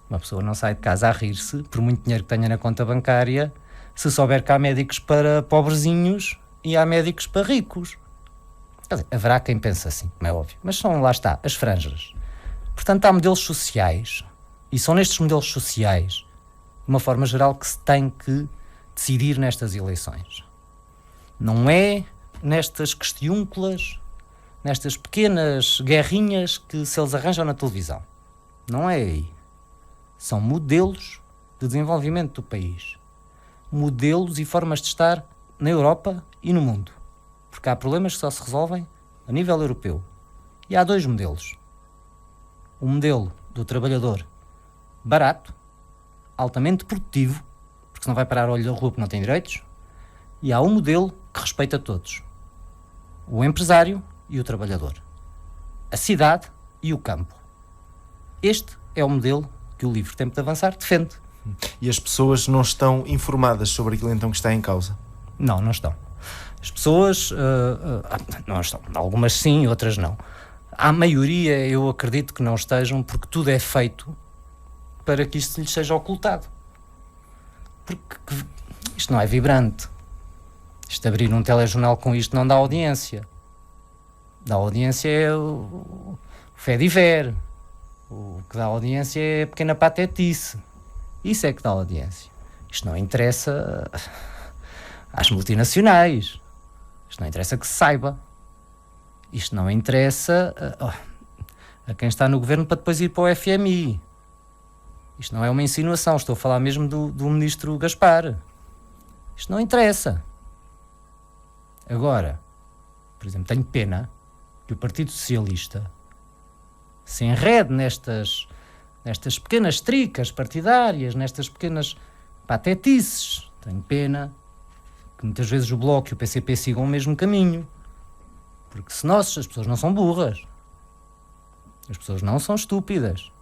Uma pessoa não sai de casa a rir-se, por muito dinheiro que tenha na conta bancária, se souber que há médicos para pobrezinhos e há médicos para ricos. Quer dizer, haverá quem pense assim, como é óbvio. Mas são, lá está, as franjas. Portanto, há modelos sociais, e são nestes modelos sociais, de uma forma geral, que se tem que decidir nestas eleições. Não é nestas questiúnculas, nestas pequenas guerrinhas que se eles arranjam na televisão. Não é aí. São modelos de desenvolvimento do país. Modelos e formas de estar na Europa e no mundo. Porque há problemas que só se resolvem a nível europeu. E há 2 modelos. O modelo do trabalhador barato, altamente produtivo, porque senão vai parar o olho da rua porque não tem direitos, e há um modelo que respeita todos. O empresário e o trabalhador. A cidade e o campo. Este é o modelo que o livre Tempo de Avançar defende. E as pessoas não estão informadas sobre aquilo então que está em causa? Não estão. As pessoas não estão. Algumas sim, outras não. A maioria, eu acredito que não estejam, porque tudo é feito para que isto lhes seja ocultado. Porque isto não é vibrante. Isto abrir um telejornal com isto não dá audiência. Dá audiência é o Fediver. O que dá audiência é a pequena patetice. Isso é que dá audiência. Isto não interessa às multinacionais. Isto não interessa que se saiba. Isto não interessa a quem está no governo para depois ir para o FMI. Isto não é uma insinuação. Estou a falar mesmo do ministro Gaspar. Isto não interessa. Agora, por exemplo, tenho pena que o Partido Socialista se enrede nestas pequenas tricas partidárias, nestas pequenas patetices. Tenho pena que muitas vezes o Bloco e o PCP sigam o mesmo caminho. Porque as pessoas não são burras. As pessoas não são estúpidas.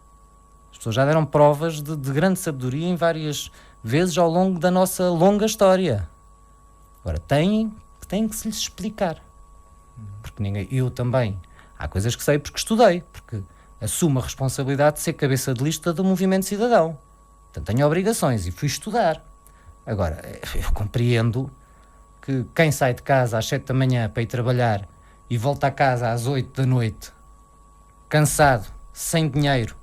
As pessoas já deram provas de grande sabedoria em várias vezes ao longo da nossa longa história. Agora, têm que se lhes explicar. Porque eu também, há coisas que sei porque estudei, porque assumo a responsabilidade de ser cabeça de lista do Movimento Cidadão. Portanto, tenho obrigações e fui estudar. Agora, eu compreendo que quem sai de casa às 7 da manhã para ir trabalhar e volta a casa às 8 da noite, cansado, sem dinheiro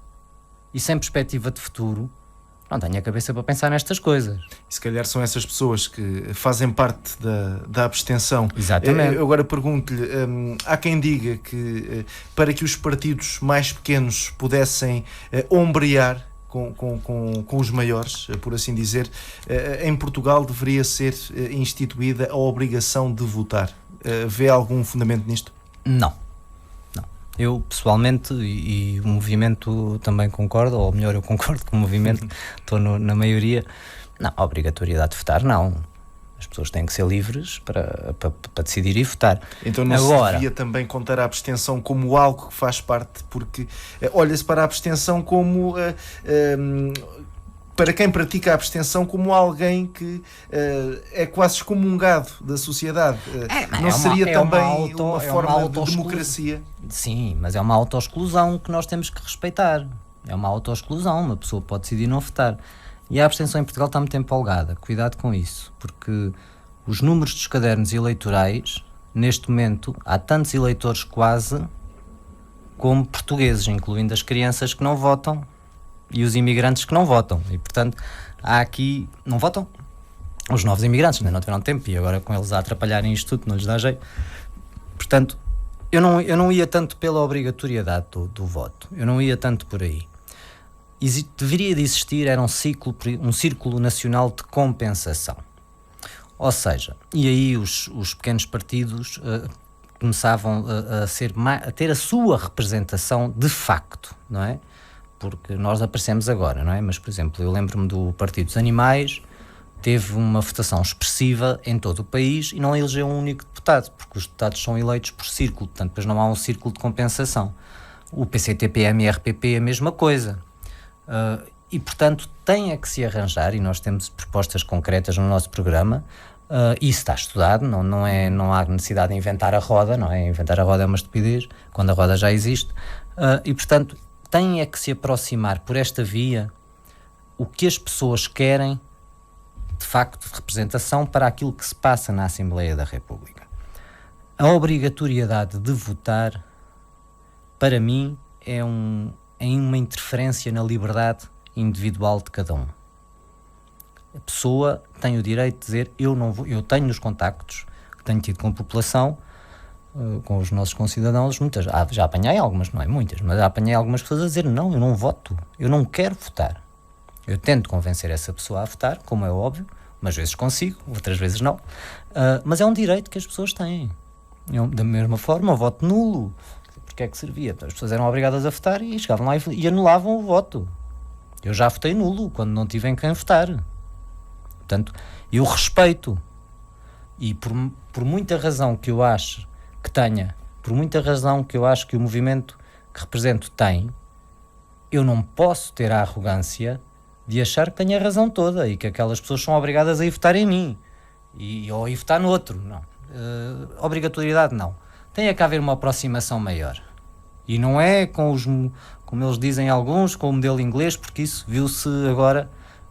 e sem perspectiva de futuro, não tenho a cabeça para pensar nestas coisas. E se calhar são essas pessoas que fazem parte da abstenção. Exatamente. Eu agora pergunto-lhe, há quem diga que para que os partidos mais pequenos pudessem ombrear com os maiores, por assim dizer, em Portugal deveria ser instituída a obrigação de votar. Vê algum fundamento nisto? Não. Eu, pessoalmente, e o movimento também concorda, ou melhor, eu concordo com o movimento, estou na maioria. Não, a obrigatoriedade de votar, não. As pessoas têm que ser livres para decidir e votar. Então não se devia também contar a abstenção como algo que faz parte, porque olha-se para a abstenção como... para quem pratica a abstenção como alguém que é quase excomungado da sociedade. Não seria também uma forma de democracia? Sim, mas é uma autoexclusão que nós temos que respeitar. É uma autoexclusão, uma pessoa pode decidir não votar. E a abstenção em Portugal está muito empolgada. Cuidado com isso, porque os números dos cadernos eleitorais, neste momento, há tantos eleitores quase como portugueses, incluindo as crianças que não votam e os imigrantes que não votam. E, portanto, há aqui... Não votam os novos imigrantes, ainda não tiveram tempo, e agora com eles a atrapalharem isto tudo, não lhes dá jeito. Portanto, eu não ia tanto pela obrigatoriedade do voto. Eu não ia tanto por aí. Deveria de existir, era um círculo nacional de compensação. Ou seja, e aí os pequenos partidos começavam a ter a sua representação de facto, não é? Porque nós aparecemos agora, não é? Mas, por exemplo, eu lembro-me do Partido dos Animais, teve uma votação expressiva em todo o país e não elegeu um único deputado, porque os deputados são eleitos por círculo, portanto, depois não há um círculo de compensação. O PCT-PM e RPP a mesma coisa. E, portanto, tem que se arranjar, e nós temos propostas concretas no nosso programa, isso está estudado, não há necessidade de inventar a roda, não é? Inventar a roda é uma estupidez, quando a roda já existe, e, portanto, tem que se aproximar por esta via o que as pessoas querem, de facto, de representação para aquilo que se passa na Assembleia da República. A obrigatoriedade de votar, para mim, é uma interferência na liberdade individual de cada um. A pessoa tem o direito de dizer, eu tenho os contactos que tenho tido com a população, com os nossos concidadãos, muitas, já apanhei algumas, não é muitas, mas já apanhei algumas pessoas a dizer, não, eu não voto, eu não quero votar. Eu tento convencer essa pessoa a votar, como é óbvio, umas vezes consigo, outras vezes não, mas é um direito que as pessoas têm. Da mesma forma, o voto nulo, porque é que servia? As pessoas eram obrigadas a votar e chegavam lá e anulavam o voto. Eu já votei nulo, quando não tive em quem votar. Portanto, eu respeito, e por muita razão que eu acho que tenha, por muita razão que eu acho que o movimento que represento tem, eu não posso ter a arrogância de achar que tenho a razão toda e que aquelas pessoas são obrigadas a ir votar em mim ou a ir votar no outro. Não. Obrigatoriedade não. Tem que haver uma aproximação maior. E não é como eles dizem alguns, com o modelo inglês, porque isso viu-se agora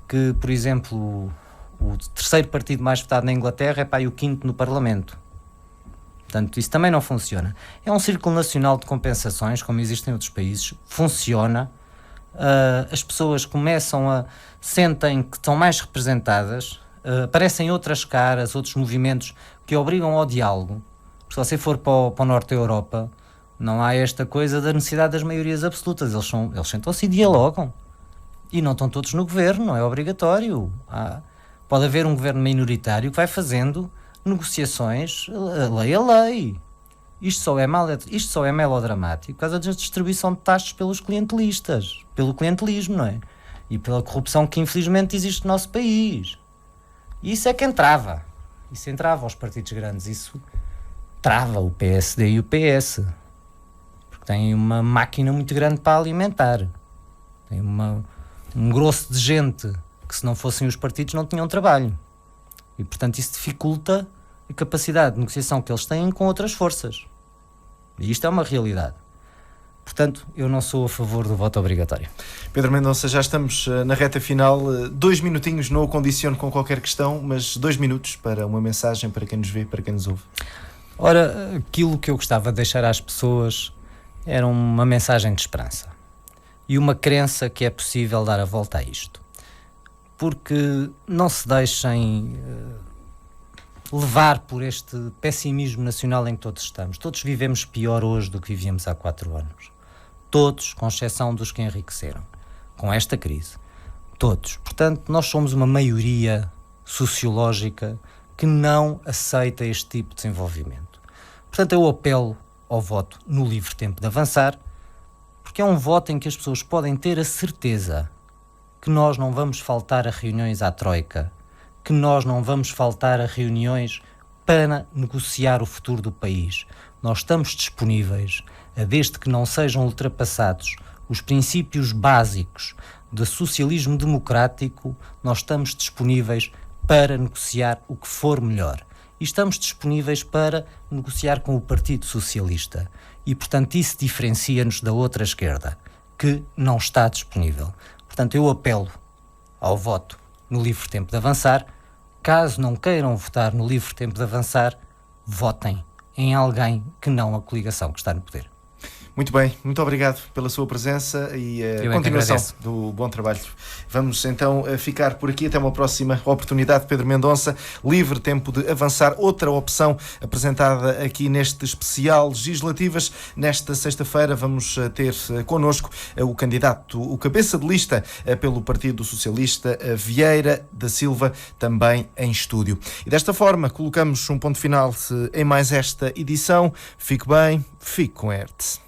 que, por exemplo, o terceiro partido mais votado na Inglaterra é o quinto no Parlamento. Portanto, isso também não funciona. É um círculo nacional de compensações, como existe em outros países. Funciona. As pessoas sentem que estão mais representadas. Aparecem outras caras, outros movimentos que obrigam ao diálogo. Se você for para o norte da Europa, não há esta coisa da necessidade das maiorias absolutas. Eles sentam-se e dialogam. E não estão todos no governo, não é obrigatório. Pode haver um governo minoritário que vai fazendo negociações, lei a lei. Isto só é melodramático por causa da distribuição de taxas pelos clientelistas, pelo clientelismo, não é? E pela corrupção que infelizmente existe no nosso país. E isso é que entrava. Isso entrava aos partidos grandes. Isso trava o PSD e o PS. Porque têm uma máquina muito grande para alimentar. Tem um grosso de gente que, se não fossem os partidos, não tinham trabalho. E, portanto, isso dificulta a capacidade de negociação que eles têm com outras forças. E isto é uma realidade. Portanto, eu não sou a favor do voto obrigatório. Pedro Mendonça, já estamos na reta final. 2 minutinhos, não o condiciono com qualquer questão, mas 2 minutos para uma mensagem para quem nos vê, para quem nos ouve. Ora, aquilo que eu gostava de deixar às pessoas era uma mensagem de esperança. E uma crença que é possível dar a volta a isto. Porque não se deixem levar por este pessimismo nacional em que todos estamos. Todos vivemos pior hoje do que vivíamos há 4 anos. Todos, com exceção dos que enriqueceram, com esta crise. Todos. Portanto, nós somos uma maioria sociológica que não aceita este tipo de desenvolvimento. Portanto, eu apelo ao voto no livre tempo de avançar, porque é um voto em que as pessoas podem ter a certeza que nós não vamos faltar a reuniões à Troika, que nós não vamos faltar a reuniões para negociar o futuro do país. Nós estamos disponíveis, desde que não sejam ultrapassados os princípios básicos do socialismo democrático, nós estamos disponíveis para negociar o que for melhor. E estamos disponíveis para negociar com o Partido Socialista. E, portanto, isso diferencia-nos da outra esquerda, que não está disponível. Portanto, eu apelo ao voto no livre tempo de avançar. Caso não queiram votar no livre tempo de avançar, votem em alguém que não a coligação que está no poder. Muito bem, muito obrigado pela sua presença e a continuação do bom trabalho. Vamos então ficar por aqui, até uma próxima oportunidade. Pedro Mendonça, livre tempo de avançar, outra opção apresentada aqui neste especial Legislativas. Nesta sexta-feira vamos ter connosco o candidato, o cabeça de lista pelo Partido Socialista, Vieira da Silva, também em estúdio. E desta forma colocamos um ponto final em mais esta edição. Fique bem, fique com a ERTE.